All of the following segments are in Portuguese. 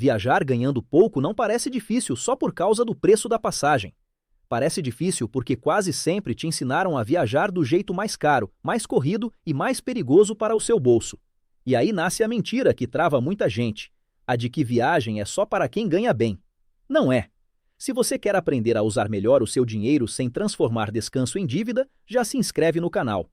Viajar ganhando pouco não parece difícil só por causa do preço da passagem. Parece difícil porque quase sempre te ensinaram a viajar do jeito mais caro, mais corrido e mais perigoso para o seu bolso. E aí nasce a mentira que trava muita gente, a de que viagem é só para quem ganha bem. Não é. Se você quer aprender a usar melhor o seu dinheiro sem transformar descanso em dívida, já se inscreve no canal.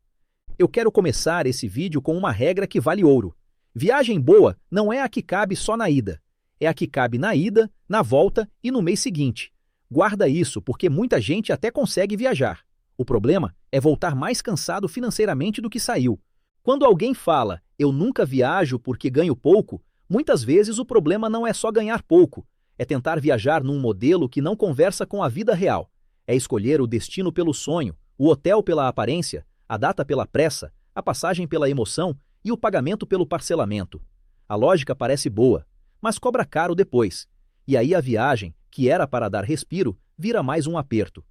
Eu quero começar esse vídeo com uma regra que vale ouro. Viagem boa não é a que cabe só na ida. É a que cabe na ida, na volta e no mês seguinte. Guarda isso, porque muita gente até consegue viajar. O problema é voltar mais cansado financeiramente do que saiu. Quando alguém fala, eu nunca viajo porque ganho pouco, muitas vezes o problema não é só ganhar pouco. É tentar viajar num modelo que não conversa com a vida real. É escolher o destino pelo sonho, o hotel pela aparência, a data pela pressa, a passagem pela emoção e o pagamento pelo parcelamento. A lógica parece boa, mas cobra caro depois. E aí a viagem, que era para dar respiro, vira mais um aperto.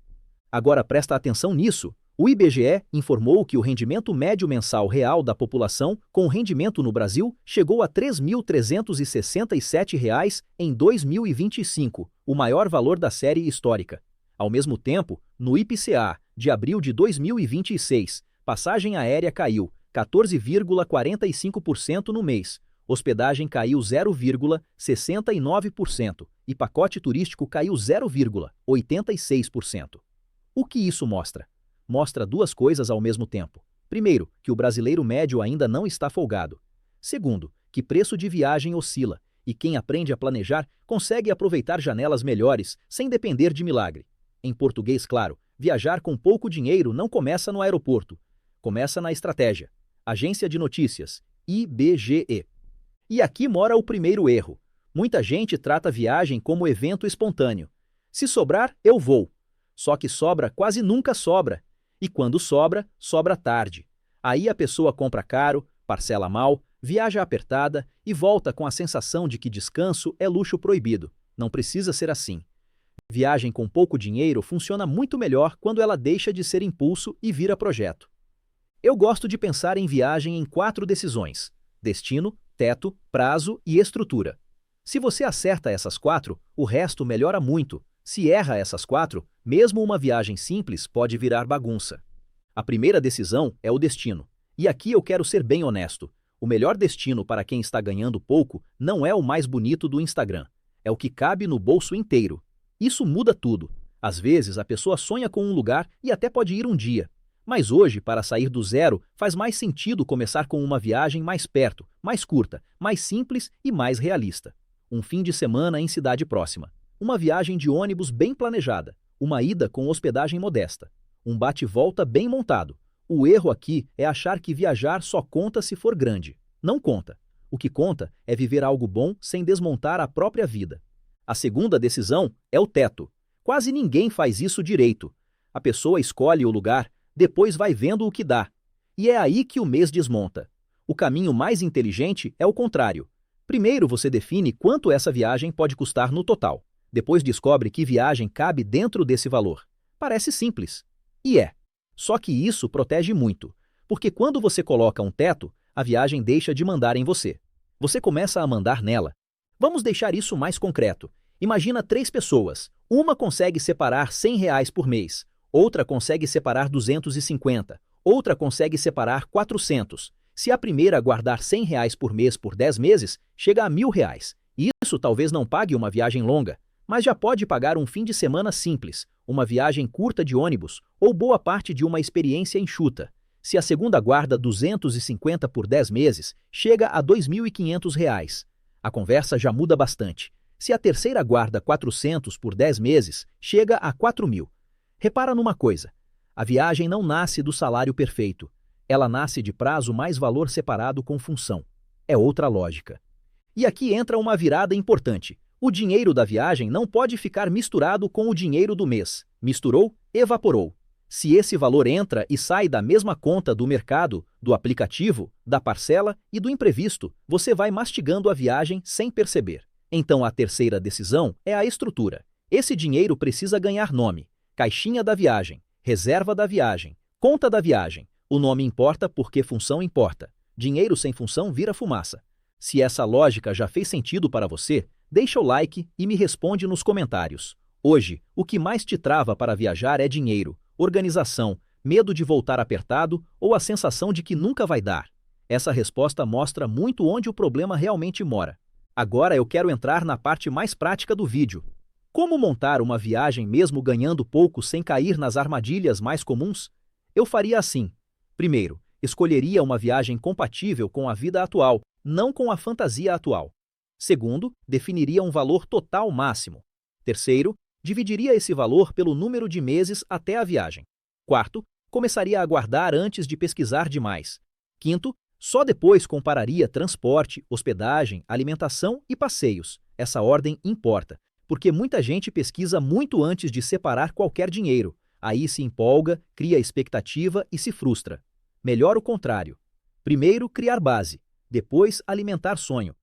Agora presta atenção nisso. O IBGE informou que o rendimento médio mensal real da população com rendimento no Brasil chegou a R$ 3.367 em 2025, o maior valor da série histórica. Ao mesmo tempo, no IPCA, de abril de 2026, passagem aérea caiu 14,45% no mês, hospedagem caiu 0,69% e pacote turístico caiu 0,86%. O que isso mostra? Mostra duas coisas ao mesmo tempo. Primeiro, que o brasileiro médio ainda não está folgado. Segundo, que preço de viagem oscila e quem aprende a planejar consegue aproveitar janelas melhores sem depender de milagre. Em português claro, viajar com pouco dinheiro não começa no aeroporto. Começa na estratégia. Agência de Notícias, IBGE. E aqui mora o primeiro erro. Muita gente trata a viagem como evento espontâneo. Se sobrar, eu vou. Só que sobra quase nunca sobra. E quando sobra, sobra tarde. Aí a pessoa compra caro, parcela mal, viaja apertada e volta com a sensação de que descanso é luxo proibido. Não precisa ser assim. Viagem com pouco dinheiro funciona muito melhor quando ela deixa de ser impulso e vira projeto. Eu gosto de pensar em viagem em 4 decisões: destino, teto, prazo e estrutura. Se você acerta essas 4, o resto melhora muito. Se erra essas 4, mesmo uma viagem simples pode virar bagunça. A primeira decisão é o destino. E aqui eu quero ser bem honesto. O melhor destino para quem está ganhando pouco não é o mais bonito do Instagram. É o que cabe no bolso inteiro. Isso muda tudo. Às vezes a pessoa sonha com um lugar e até pode ir um dia. Mas hoje, para sair do zero, faz mais sentido começar com uma viagem mais perto, mais curta, mais simples e mais realista. Um fim de semana em cidade próxima. Uma viagem de ônibus bem planejada. Uma ida com hospedagem modesta. Um bate-volta bem montado. O erro aqui é achar que viajar só conta se for grande. Não conta. O que conta é viver algo bom sem desmontar a própria vida. A segunda decisão é o teto. Quase ninguém faz isso direito. A pessoa escolhe o lugar, depois vai vendo o que dá. E é aí que o mês desmonta. O caminho mais inteligente é o contrário. Primeiro você define quanto essa viagem pode custar no total. Depois descobre que viagem cabe dentro desse valor. Parece simples. E é. Só que isso protege muito. Porque quando você coloca um teto, a viagem deixa de mandar em você. Você começa a mandar nela. Vamos deixar isso mais concreto. Imagina 3 pessoas. Uma consegue separar R$ 100 por mês. Outra consegue separar 250. Outra consegue separar 400. Se a primeira guardar R$ 100 por mês por 10 meses, chega a R$ 1.000. Isso talvez não pague uma viagem longa, mas já pode pagar um fim de semana simples, uma viagem curta de ônibus ou boa parte de uma experiência enxuta. Se a segunda guarda 250 por 10 meses, chega a R$ 2.500. A conversa já muda bastante. Se a terceira guarda 400 por 10 meses, chega a 4.000. Repara numa coisa. A viagem não nasce do salário perfeito. Ela nasce de prazo mais valor separado com função. É outra lógica. E aqui entra uma virada importante. O dinheiro da viagem não pode ficar misturado com o dinheiro do mês. Misturou, evaporou. Se esse valor entra e sai da mesma conta do mercado, do aplicativo, da parcela e do imprevisto, você vai mastigando a viagem sem perceber. Então a terceira decisão é a estrutura. Esse dinheiro precisa ganhar nome. Caixinha da viagem, reserva da viagem, conta da viagem. O nome importa porque função importa. Dinheiro sem função vira fumaça. Se essa lógica já fez sentido para você, Deixa o like e me responde nos comentários. Hoje, o que mais te trava para viajar é dinheiro, organização, medo de voltar apertado ou a sensação de que nunca vai dar? Essa resposta mostra muito onde o problema realmente mora. Agora eu quero entrar na parte mais prática do vídeo. Como montar uma viagem mesmo ganhando pouco sem cair nas armadilhas mais comuns? Eu faria assim. Primeiro, escolheria uma viagem compatível com a vida atual, não com a fantasia atual. Segundo, definiria um valor total máximo. Terceiro, dividiria esse valor pelo número de meses até a viagem. Quarto, começaria a guardar antes de pesquisar demais. Quinto, só depois compararia transporte, hospedagem, alimentação e passeios. Essa ordem importa, porque muita gente pesquisa muito antes de separar qualquer dinheiro. Aí se empolga, cria expectativa e se frustra. Melhor o contrário. Primeiro, criar base. Depois, alimentar sonho.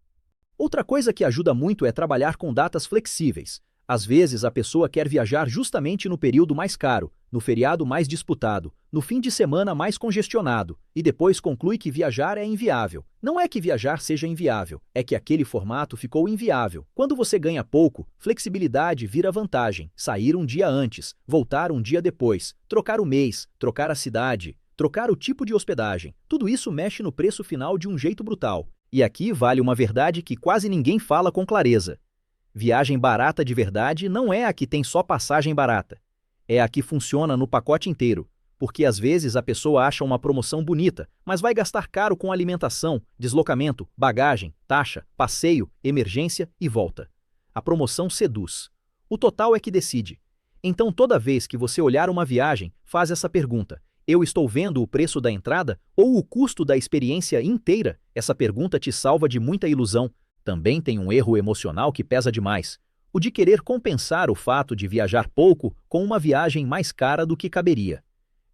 Outra coisa que ajuda muito é trabalhar com datas flexíveis. Às vezes, a pessoa quer viajar justamente no período mais caro, no feriado mais disputado, no fim de semana mais congestionado, e depois conclui que viajar é inviável. Não é que viajar seja inviável, é que aquele formato ficou inviável. Quando você ganha pouco, flexibilidade vira vantagem. Sair um dia antes, voltar um dia depois, trocar o mês, trocar a cidade, trocar o tipo de hospedagem. Tudo isso mexe no preço final de um jeito brutal. E aqui vale uma verdade que quase ninguém fala com clareza. Viagem barata de verdade não é a que tem só passagem barata. É a que funciona no pacote inteiro, porque às vezes a pessoa acha uma promoção bonita, mas vai gastar caro com alimentação, deslocamento, bagagem, taxa, passeio, emergência e volta. A promoção seduz. O total é que decide. Então toda vez que você olhar uma viagem, faz essa pergunta: eu estou vendo o preço da entrada ou o custo da experiência inteira? Essa pergunta te salva de muita ilusão. Também tem um erro emocional que pesa demais: o de querer compensar o fato de viajar pouco com uma viagem mais cara do que caberia.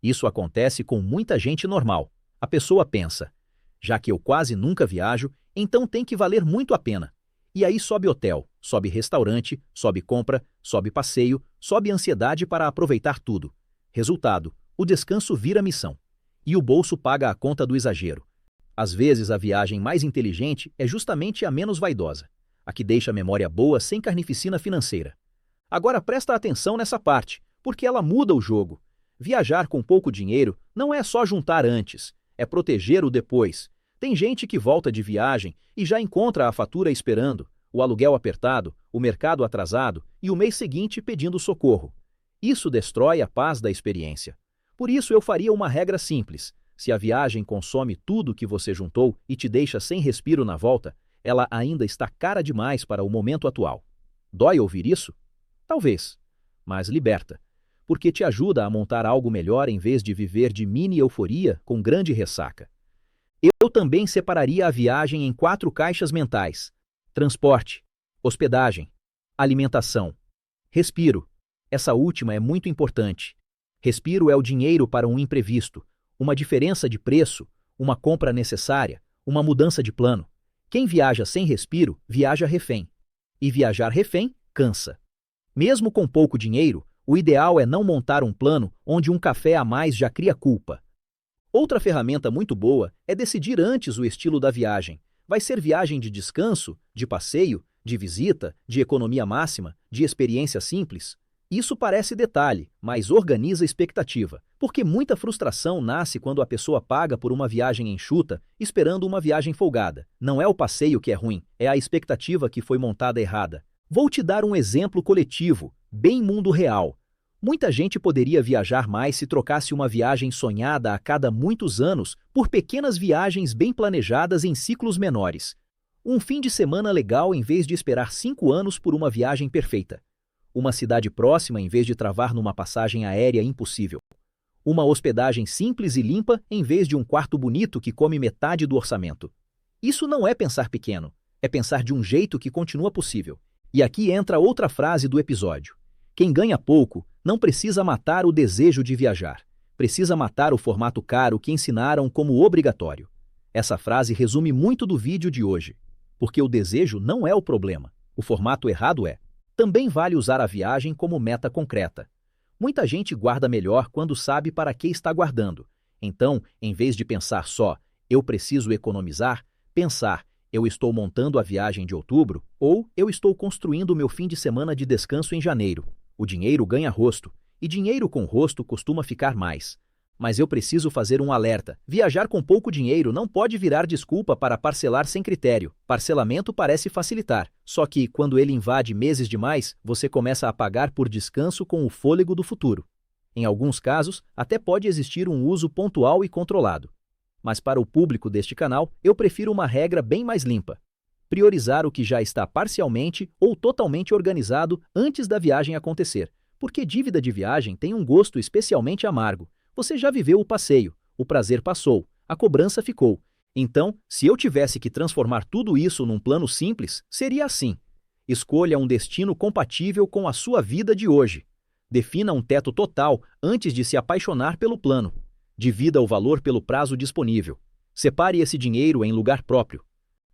Isso acontece com muita gente normal. A pessoa pensa: já que eu quase nunca viajo, então tem que valer muito a pena. E aí sobe hotel, sobe restaurante, sobe compra, sobe passeio, sobe ansiedade para aproveitar tudo. Resultado: o descanso vira missão. E o bolso paga a conta do exagero. Às vezes, a viagem mais inteligente é justamente a menos vaidosa, a que deixa a memória boa sem carnificina financeira. Agora presta atenção nessa parte, porque ela muda o jogo. Viajar com pouco dinheiro não é só juntar antes, é proteger o depois. Tem gente que volta de viagem e já encontra a fatura esperando, o aluguel apertado, o mercado atrasado e o mês seguinte pedindo socorro. Isso destrói a paz da experiência. Por isso eu faria uma regra simples: se a viagem consome tudo que você juntou e te deixa sem respiro na volta, ela ainda está cara demais para o momento atual. Dói ouvir isso? Talvez, mas liberta, porque te ajuda a montar algo melhor em vez de viver de mini euforia com grande ressaca. Eu também separaria a viagem em 4 caixas mentais: transporte, hospedagem, alimentação, respiro. Essa última é muito importante. Respiro é o dinheiro para um imprevisto, uma diferença de preço, uma compra necessária, uma mudança de plano. Quem viaja sem respiro, viaja refém. E viajar refém, cansa. Mesmo com pouco dinheiro, o ideal é não montar um plano onde um café a mais já cria culpa. Outra ferramenta muito boa é decidir antes o estilo da viagem. Vai ser viagem de descanso, de passeio, de visita, de economia máxima, de experiência simples? Isso parece detalhe, mas organiza a expectativa, porque muita frustração nasce quando a pessoa paga por uma viagem enxuta, esperando uma viagem folgada. Não é o passeio que é ruim, é a expectativa que foi montada errada. Vou te dar um exemplo coletivo, bem mundo real. Muita gente poderia viajar mais se trocasse uma viagem sonhada a cada muitos anos por pequenas viagens bem planejadas em ciclos menores. Um fim de semana legal em vez de esperar 5 anos por uma viagem perfeita. Uma cidade próxima em vez de travar numa passagem aérea impossível. Uma hospedagem simples e limpa em vez de um quarto bonito que come metade do orçamento. Isso não é pensar pequeno, é pensar de um jeito que continua possível. E aqui entra outra frase do episódio: quem ganha pouco não precisa matar o desejo de viajar. Precisa matar o formato caro que ensinaram como obrigatório. Essa frase resume muito do vídeo de hoje. Porque o desejo não é o problema, o formato errado é. Também vale usar a viagem como meta concreta. Muita gente guarda melhor quando sabe para que está guardando. Então, em vez de pensar só, eu preciso economizar, pensar, Eu estou montando a viagem de outubro ou eu estou construindo o meu fim de semana de descanso em janeiro. O dinheiro ganha rosto, e dinheiro com rosto costuma ficar mais. Mas eu preciso fazer um alerta. Viajar com pouco dinheiro não pode virar desculpa para parcelar sem critério. Parcelamento parece facilitar, só que, quando ele invade meses demais, você começa a pagar por descanso com o fôlego do futuro. Em alguns casos, até pode existir um uso pontual e controlado. Mas para o público deste canal, eu prefiro uma regra bem mais limpa. Priorizar o que já está parcialmente ou totalmente organizado antes da viagem acontecer, porque dívida de viagem tem um gosto especialmente amargo. Você já viveu o passeio, o prazer passou, a cobrança ficou. Então, se eu tivesse que transformar tudo isso num plano simples, seria assim. Escolha um destino compatível com a sua vida de hoje. Defina um teto total antes de se apaixonar pelo plano. Divida o valor pelo prazo disponível. Separe esse dinheiro em lugar próprio.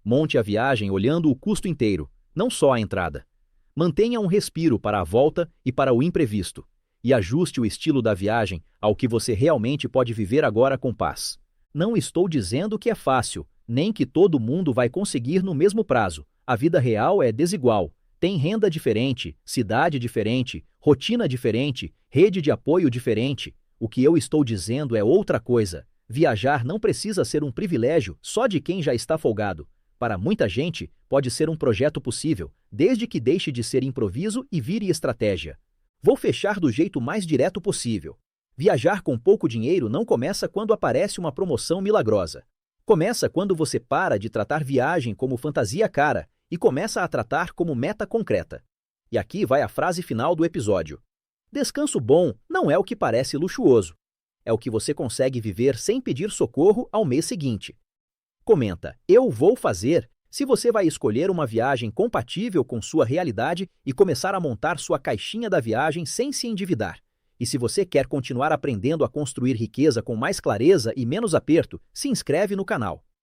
Monte a viagem olhando o custo inteiro, não só a entrada. Mantenha um respiro para a volta e para o imprevisto. E ajuste o estilo da viagem ao que você realmente pode viver agora com paz. Não estou dizendo que é fácil, nem que todo mundo vai conseguir no mesmo prazo. A vida real é desigual. Tem renda diferente, cidade diferente, rotina diferente, rede de apoio diferente. O que eu estou dizendo é outra coisa. Viajar não precisa ser um privilégio só de quem já está folgado. Para muita gente, pode ser um projeto possível, desde que deixe de ser improviso e vire estratégia. Vou fechar do jeito mais direto possível. Viajar com pouco dinheiro não começa quando aparece uma promoção milagrosa. Começa quando você para de tratar viagem como fantasia cara e começa a tratar como meta concreta. E aqui vai a frase final do episódio. Descanso bom não é o que parece luxuoso. É o que você consegue viver sem pedir socorro ao mês seguinte. Comenta, eu vou fazer, se você vai escolher uma viagem compatível com sua realidade e começar a montar sua caixinha da viagem sem se endividar. E se você quer continuar aprendendo a construir riqueza com mais clareza e menos aperto, se inscreve no canal.